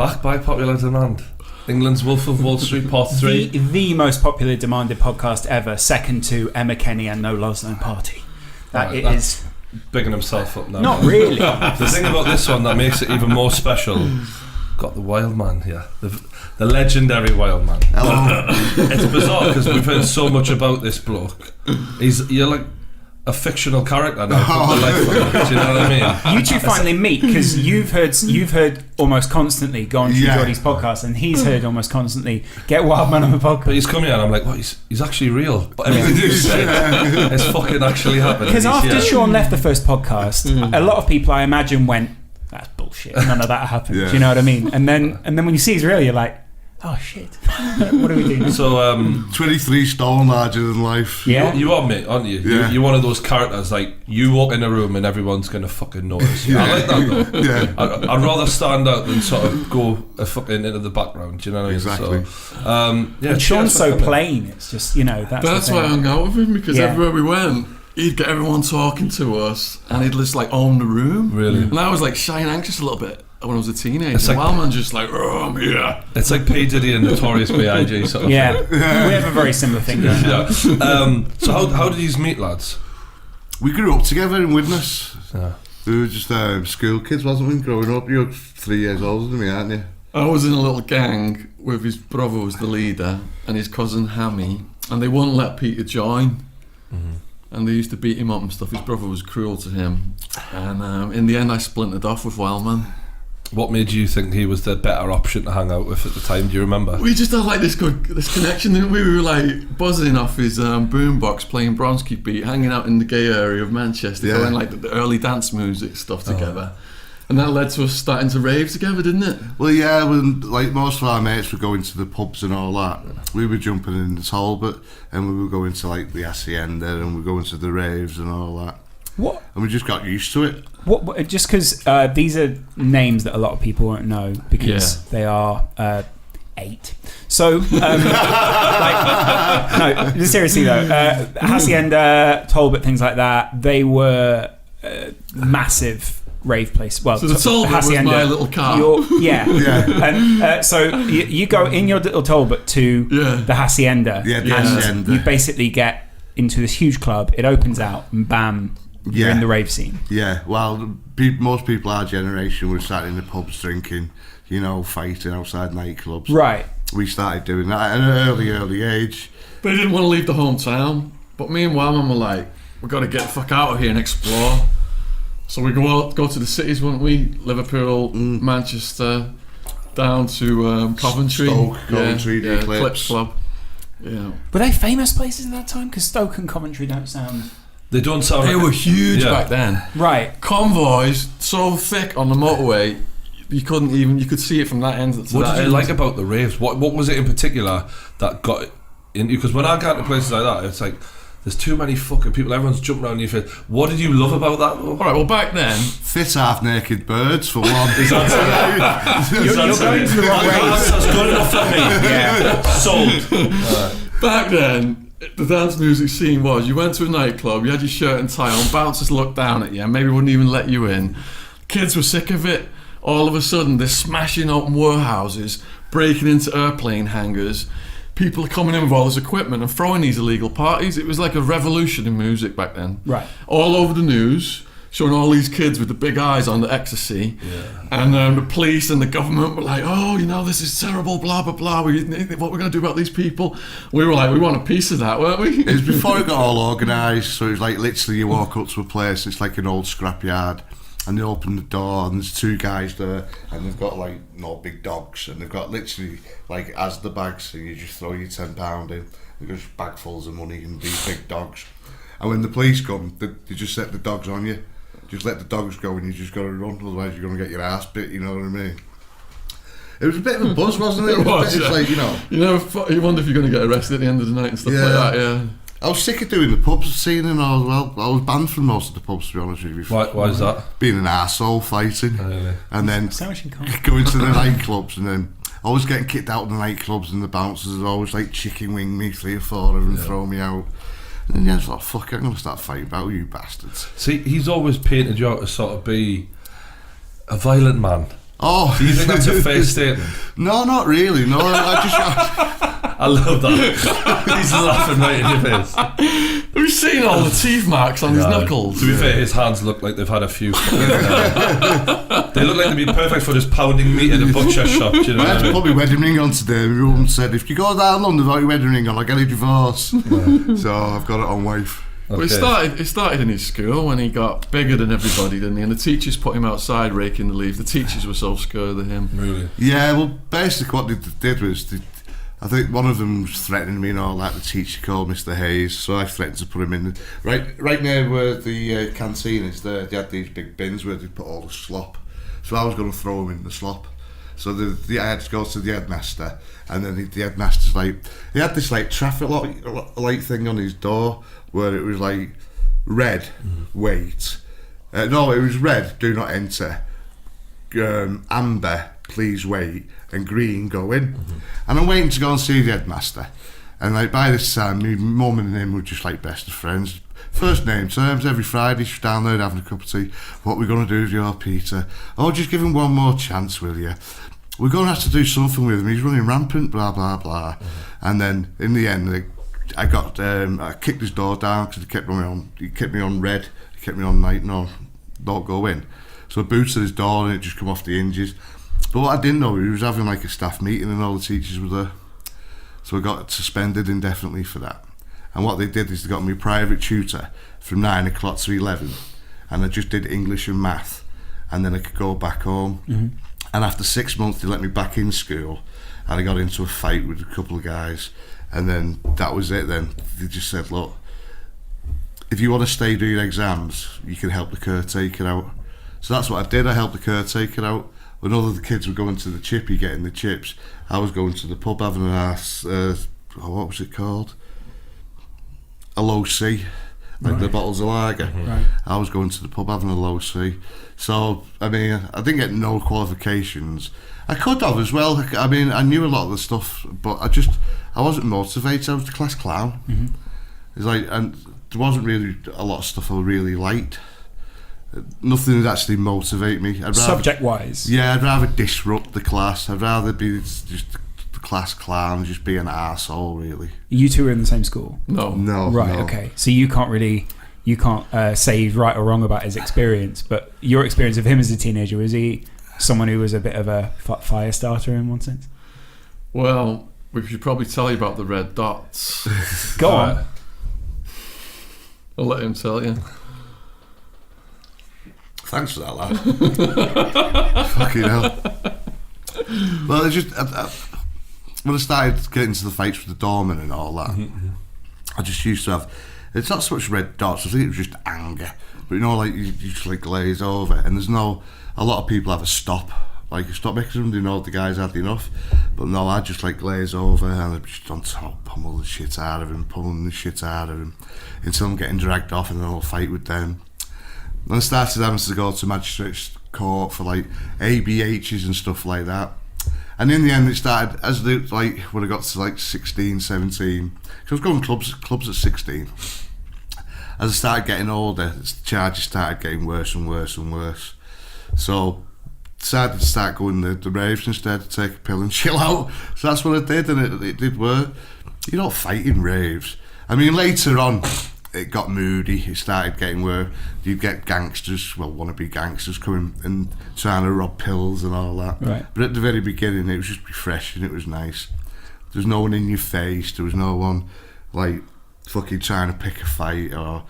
Back by popular demand. England's Wolf of Wall Street Part 3. The most popular demanded podcast ever, second to Emma Kenny and No Laws No Party. That it is bigging himself up now. Not really. The thing about this one that makes it even more special, got the wild man here, the legendary wild man. It's bizarre because we've heard so much about this bloke. You're like a fictional character now. Do you know what I mean? You two finally meet because you've heard almost constantly go on to Geordie's podcast, and he's heard almost constantly get Wild Man on the podcast. But he's come here and I'm like, what? He's actually real. But everything you said is fucking actually happening. Because after Shaun left the first podcast, a lot of people I imagine went, that's bullshit. None of that happened. Do you know what I mean? And then when you see he's real, you're like, oh shit, what do we do now? So 23 stone larger than life. Yeah, you are, mate, aren't you? Yeah. You're one of those characters, like you walk in a room and everyone's gonna fucking notice. I like that though. Yeah. I'd rather stand out than sort of go fucking into the background. Do you know what I mean? Exactly. So, Sean's so plain. It's just that's why I hung out with him, because everywhere we went, he'd get everyone talking to us, and he'd just like own the room. Really? And I was like shy and anxious a little bit when I was a teenager. It's like, Wild Man's just like, oh, I'm here. It's like P. Diddy and Notorious B.I.G. sort of thing. we have a very similar thing going on. So how did you meet, lads? We grew up together in Widnes. Yeah. We were just school kids, wasn't we, growing up? You're 3 years older than me, aren't you? I was in a little gang with his brother was the leader and his cousin Hammy, and they wouldn't let Peter join. Mm-hmm. And they used to beat him up and stuff. His brother was cruel to him, and in the end I splintered off with Wild Man. What made you think he was the better option to hang out with at the time? Do you remember? We just had like this connection, didn't we? We were like buzzing off his boombox, playing Bronski beat, hanging out in the gay area of Manchester, doing like the early dance music stuff together. And that led to us starting to rave together, didn't it? Well, yeah, when like most of our mates were going to the pubs and all that, we were jumping in the Talbot, and we were going to like the Hacienda, and we were going to the raves and all that. What? And we just got used to it. What just because these are names that a lot of people won't know because they are 8. So, no, seriously though, Hacienda, Talbot, things like that, they were massive rave place. Well, so the Talbot Hacienda, was my little car. And so you go in your little Talbot to the Hacienda. Yeah, the Hacienda. You basically get into this huge club. It opens out, and bam, you're in the rave scene. Yeah, well, most people our generation were sat in the pubs drinking, fighting outside nightclubs. Right. We started doing that at an early age. But he didn't want to leave the hometown. But me and Wildman were like, we've got to get the fuck out of here and explore. So we go to the cities, wouldn't we? Liverpool, Manchester, down to Coventry. Stoke, Coventry, Clips Club. Yeah. Were they famous places at that time? Because Stoke and Coventry don't sound... They don't sound. They were huge back then. Right. Convoys so thick on the motorway, you could see it from that end to that end. What did you like about the raves? What was it in particular that got into? Because when I got to places like that, it's like there's too many fucking people. Everyone's jumping around your face. What did you love about that? All right. Well, back then, fit half-naked birds for one. Is that you're going to the wrong raves. That's good enough for me. Yeah. Sold. Back then, the dance music scene was you went to a nightclub, you had your shirt and tie on, bouncers looked down at you and maybe wouldn't even let you in. Kids were sick of it. All of a sudden they're smashing open warehouses, breaking into airplane hangars. People are coming in with all this equipment and throwing these illegal parties. It was like a revolution in music back then. Right. All over the news, showing all these kids with the big eyes on the ecstasy. Yeah. And the police and the government were like, oh, this is terrible, blah, blah, blah. What we're going to do about these people? We were like, we want a piece of that, weren't we? It was before it got all organised, so it was like literally you walk up to a place, it's like an old scrapyard, and they open the door and there's 2 guys there, and they've got like big dogs, and they've got literally like Asda bags, so you just throw your £10 in, they've got bagfuls of money and these big dogs. And when the police come, they just set the dogs on you. Just let the dogs go and you just got to run, otherwise you're going to get your ass bit, you know what I mean? It was a bit of a buzz, wasn't it? It was, it's like, you wonder if you're going to get arrested at the end of the night and stuff like that, yeah. I was sick of doing the pubs scene and all as well. I was banned from most of the pubs, to be honest with you. Why is that? Being an arsehole, fighting. Really? And then going to the nightclubs, and then always getting kicked out of the nightclubs, and the bouncers would always like chicken wing me 3 or 4 of them and throw me out. And then I was like, fuck it, I'm going to start fighting about you bastards. See, he's always painted you out to sort of be a violent man. Oh, Do you think that's a fair statement? No, not really. No, I love that. He's laughing right in your face. Have you seen all the teeth marks on his knuckles? To be fair, his hands look like they've had a few. They look like they'd be perfect for just pounding meat at a butcher shop. Do you know I had what I to mean? put my wedding ring on today. My mum said, if you go down London without your wedding ring on, I'll get a divorce. So I've got it on wife. Well, it started in his school when he got bigger than everybody, didn't he? And the teachers put him outside raking the leaves. The teachers were so scared of him. Really? Yeah, well, basically what they did was, I think one of them was threatening me and all that. The teacher called Mr. Hayes, so I threatened to put him in right near where the canteen is. There, they had these big bins where they put all the slop. So I was going to throw him in the slop. So I had to go to the headmaster, and then the headmaster's like, he had this like traffic light thing on his door where it was like red, wait. No, it was red, do not enter. Amber, please wait, and green, go in. And I'm waiting to go and see the headmaster. And like by this time, my mum and him were just like best of friends. First name terms, every Friday she's down there having a cup of tea. What we're going to do with your Peter? Oh, just give him one more chance, will you? We're going to have to do something with him. He's running rampant, blah, blah, blah. And then in the end, I kicked his door down because he kept me on red, he kept me on night, no, don't go in. So I booted his door and it just come off the hinges. But what I didn't know, he was having like a staff meeting and all the teachers were there. So I got suspended indefinitely for that. And what they did is they got me a private tutor from 9 o'clock to 11. And I just did English and math. And then I could go back home. And after 6 months, they let me back in school. And I got into a fight with a couple of guys. And then that was it then. They just said, look, if you want to stay do your exams, you can help the caretaker out. So that's what I did. I helped the caretaker out. When all of the kids were going to the chippy getting the chips, I was going to the pub having an ass, what was it called? A low C, like the bottles of lager. I was going to the pub having a low C. So, I mean, I didn't get no qualifications. I could have as well. I mean, I knew a lot of the stuff, but I wasn't motivated. I was the class clown. It's like, and there wasn't really a lot of stuff I really liked. Nothing would actually motivate me. Subject-wise? Yeah, I'd rather disrupt the class. I'd rather be just the class clown, just be an arsehole, really. You two were in the same school? No. Right, no. okay. So you can't say right or wrong about his experience, but your experience of him as a teenager, was he someone who was a bit of a fire starter in one sense? Well, we should probably tell you about the red dots. Go on. I'll let him tell you. Thanks for that, lad. Fucking hell. Well, it's just when I started getting into the fights with the doorman and all that, I just used to have. It's not so much red dots. I think it was just anger. But you know, like you just like glaze over, and there's no. A lot of people have a stop, like a stop mechanism. They know the guy's had enough. But no, I just like glaze over, and I'm just on top, pummel the shit out of him, pulling the shit out of him, until I'm getting dragged off, and then I'll fight with them. Then I started having to go to magistrate's court for like ABHs and stuff like that. And in the end, it started as when I got to like 16, 17. Because I was going clubs at 16. As I started getting older, the charges started getting worse and worse and worse. So decided to start going the raves instead, to take a pill and chill out. So that's what I did, and it did work. You don't fight in raves. I mean, later on, it got moody. It started getting where you'd get gangsters, wannabe gangsters, coming and trying to rob pills and all that. Right. But at the very beginning, it was just refreshing. It was nice. There was no one in your face. There was no one like fucking trying to pick a fight, or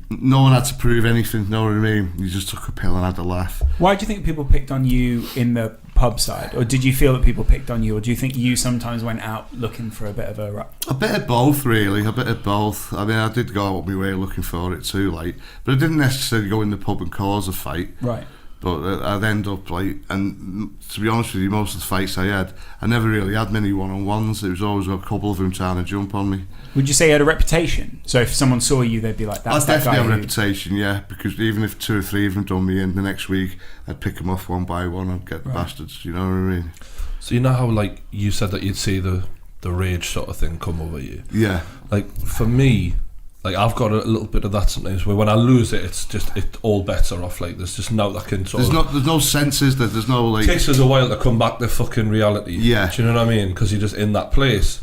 no one had to prove anything. You know what I mean? You just took a pill and had a laugh. Why do you think people picked on you in the pub side, or did you feel that people picked on you, or do you think you sometimes went out looking for a bit of a bit of both, really. A bit of both. I mean, I did go out my way looking for it too, like, but I didn't necessarily go in the pub and cause a fight. Right. But I'd end up like, and to be honest with you, most of the fights I had, I never really had many one-on-ones. It was always a couple of them trying to jump on me. Would you say you had a reputation? So if someone saw you, they'd be like, that's that guy. I definitely have a reputation, yeah, because even if 2 or 3 of them done me in, the next week I'd pick them off one by one and get the bastards, you know what I mean? So you know how, like, you said that you'd see the rage sort of thing come over you? Yeah. Like, for me, Like I've got a little bit of that sometimes where when I lose it, it's just all bets are off. Like there's just no that can sort of. There's no senses that there's no like. It takes us a while to come back to fucking reality. Yeah. Do you know what I mean? Because you're just in that place.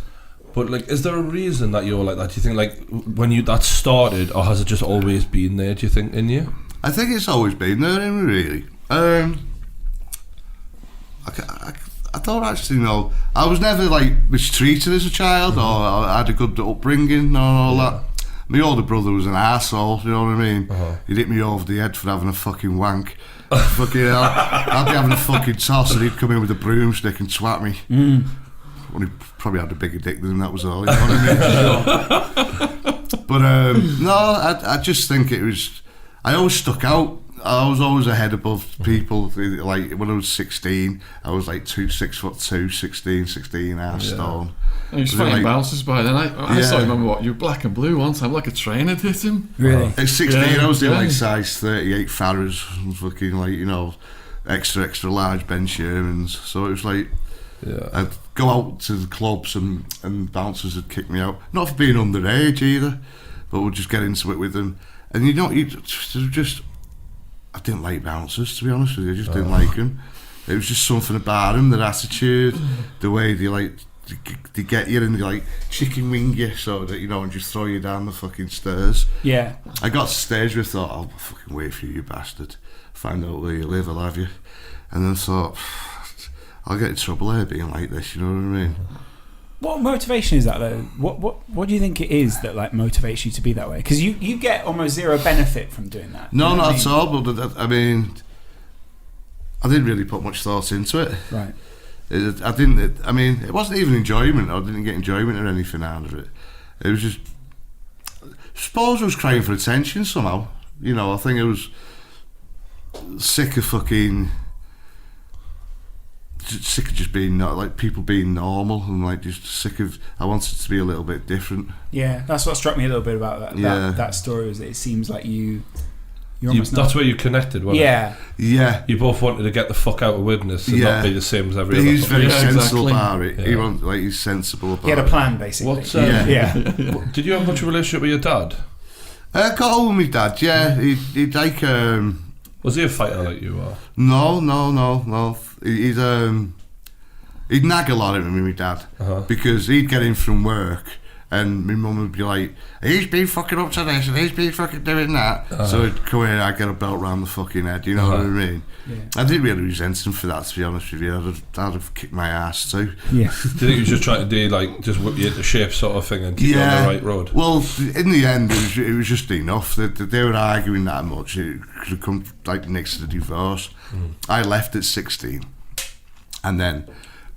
But like, is there a reason that you're like that? Do you think like when you that started, or has it just always been there? Do you think in you? I think it's always been there, really. I don't actually know. I was never like mistreated as a child, or I had a good upbringing, or all that. My older brother was an arsehole, you know what I mean? He'd hit me over the head for having a fucking wank. Fucking hell. I'd be having a fucking toss and he'd come in with a broomstick and swat me. Well, he probably had a bigger dick than that, was all, you know what I mean? But no, I just think it was, I always stuck out. I was always a head above people. Like when I was 16, I was like 6'2", 16 half stone. And he was fighting bouncers by then. I still remember what, you were black and blue one time, like a train had hit him. Really? At 16, I was doing like size 38 Farrahs, fucking like, you know, extra large Ben Shermans. So it was like, I'd go out to the clubs and bouncers would kick me out. Not for being underage either, but we'd just get into it with them. And you know, I didn't like bouncers, to be honest with you. I just didn't like them. It was just something about them, their attitude, the way they get you and they like chicken wing you, so that, you know, and just throw you down the fucking stairs. Yeah. I got to the stage where I thought, I'll fucking wait for you bastard. Find out where you live, I'll have you. And then thought, I'll get in trouble here being like this, you know what I mean? What motivation is that though? What do you think it is that like motivates you to be that way? Because you get almost zero benefit from doing that. No, not at all. But I mean, I didn't really put much thought into it. Right. It wasn't even enjoyment. I didn't get enjoyment or anything out of it. It was just, I suppose I was crying for attention somehow. You know, I think I was sick of just being not like people being normal, and like just sick of. I wanted to be a little bit different. Yeah, that's what struck me a little bit about that story. Was that it seems like you're almost that's where you connected, wasn't it? Yeah. You both wanted to get the Widnes and not be the same as every other. He's very sensible exactly. about it. He's sensible about it. He had a plan, basically. Did you have much of a relationship with your dad? Got on with my dad. Yeah, he'd like. Was he a fighter like you are? No. He'd nag a lot at me, my dad, because he'd get in from work and my mum would be like, he's been fucking up to this and he's been fucking doing that. So he'd come in and I'd get a belt round the fucking head, you know what I mean? Yeah. I didn't really resent him for that, to be honest with you. I'd have kicked my ass too. Yeah. Do you think he was just trying to do like just whip you into shape sort of thing and keep you on the right road? Well, in the end, it was just enough. They were arguing that much. It could have come like next to the divorce. I left at 16, and then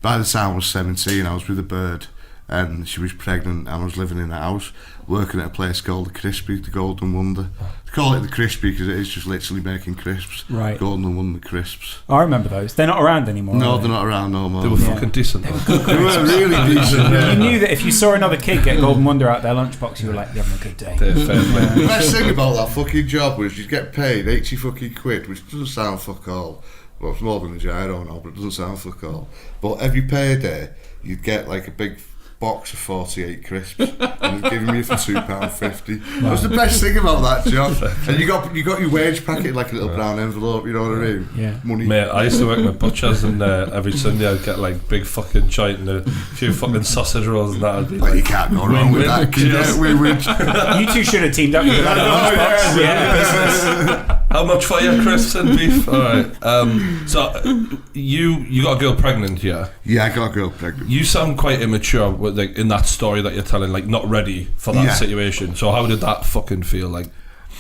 by the time I was 17, I was with a bird, and she was pregnant, and I was living in a house, working at a place called the Crispy, the Golden Wonder. They call it the Crispy because it is just literally making crisps. Right. Golden Wonder crisps. I remember those. They're not around anymore. No, they're not around no more. They were fucking decent. They were really decent. You knew that if you saw another kid get Golden Wonder out their lunchbox, you were like, you're having a good day. The best thing about that fucking job was you'd get paid 80 fucking quid, which doesn't sound fuck all. Well, it's more than a jar, I don't know, but it doesn't sound fuck all. But every payday, you'd get like a big box of 48 crisps, and they'd give me it for £2.50. That was the best thing about that job. And you got your wage packet like a little brown envelope, you know what I mean? Yeah. Money. Mate, I used to work with butchers, and every Sunday I'd get like big fucking joint and a few fucking sausage rolls, and that. I'd be like, you can't go wrong with that. You two should have teamed up with that. How much for your crisps and beef? Alright. So you got a girl pregnant, yeah? Yeah, I got a girl pregnant. You sound quite immature with, like, in that story that you're telling, like not ready for that situation. So how did that fucking feel like?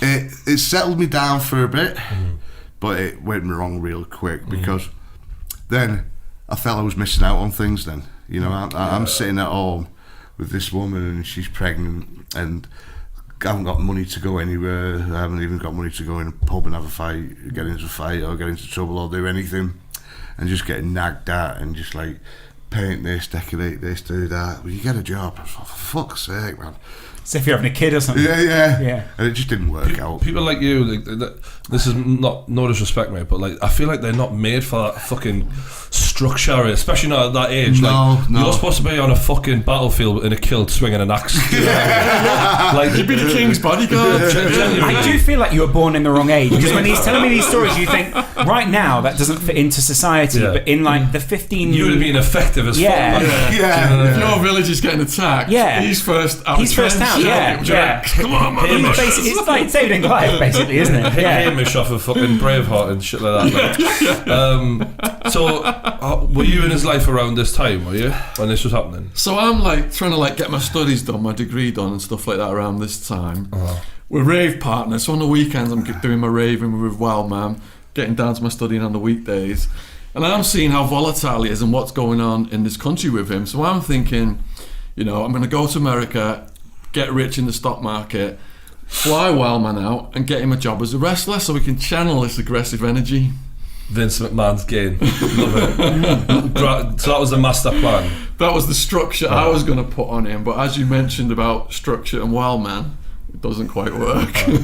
It settled me down for a bit, but it went wrong real quick because then I felt I was missing out on things then. You know, I'm sitting at home with this woman and she's pregnant and I haven't got money to go anywhere. I haven't even got money to go in a pub and have a fight, get into a fight or get into trouble or do anything, and just getting nagged at and just like paint this, decorate this, do that. Well, you get a job. For fuck's sake, man. So if you're having a kid or something. Yeah. And it just didn't work out. People like you, this is not no disrespect, mate, but like I feel like they're not made for that fucking structure, especially not at that age. No. You're supposed to be on a fucking battlefield in a kilt swinging an axe. Like You'd be the king's bodyguard. I do feel like you were born in the wrong age, because when he's telling me these stories, you think right now that doesn't fit into society, but in like the 15, you would have been effective as fuck. If your village is getting attacked, he's first out. Come on, man. It's like David and Goliath, basically, isn't it? Hamish off of fucking Braveheart and shit like that. So, were you in his life around this time? Were you when this was happening? So I'm like trying to like get my studies done, my degree done, and stuff like that around this time. We're rave partners, so on the weekends I'm doing my raving with Wild Man, getting down to my studying on the weekdays, and I'm seeing how volatile he is and what's going on in this country with him. So I'm thinking, I'm going to go to America, get rich in the stock market, fly Wild Man out, and get him a job as a wrestler so we can channel this aggressive energy. Vince McMahon's gain. Love it. So that was the master plan. That was the structure I was going to put on him, but as you mentioned about structure and Wild Man, it doesn't quite work.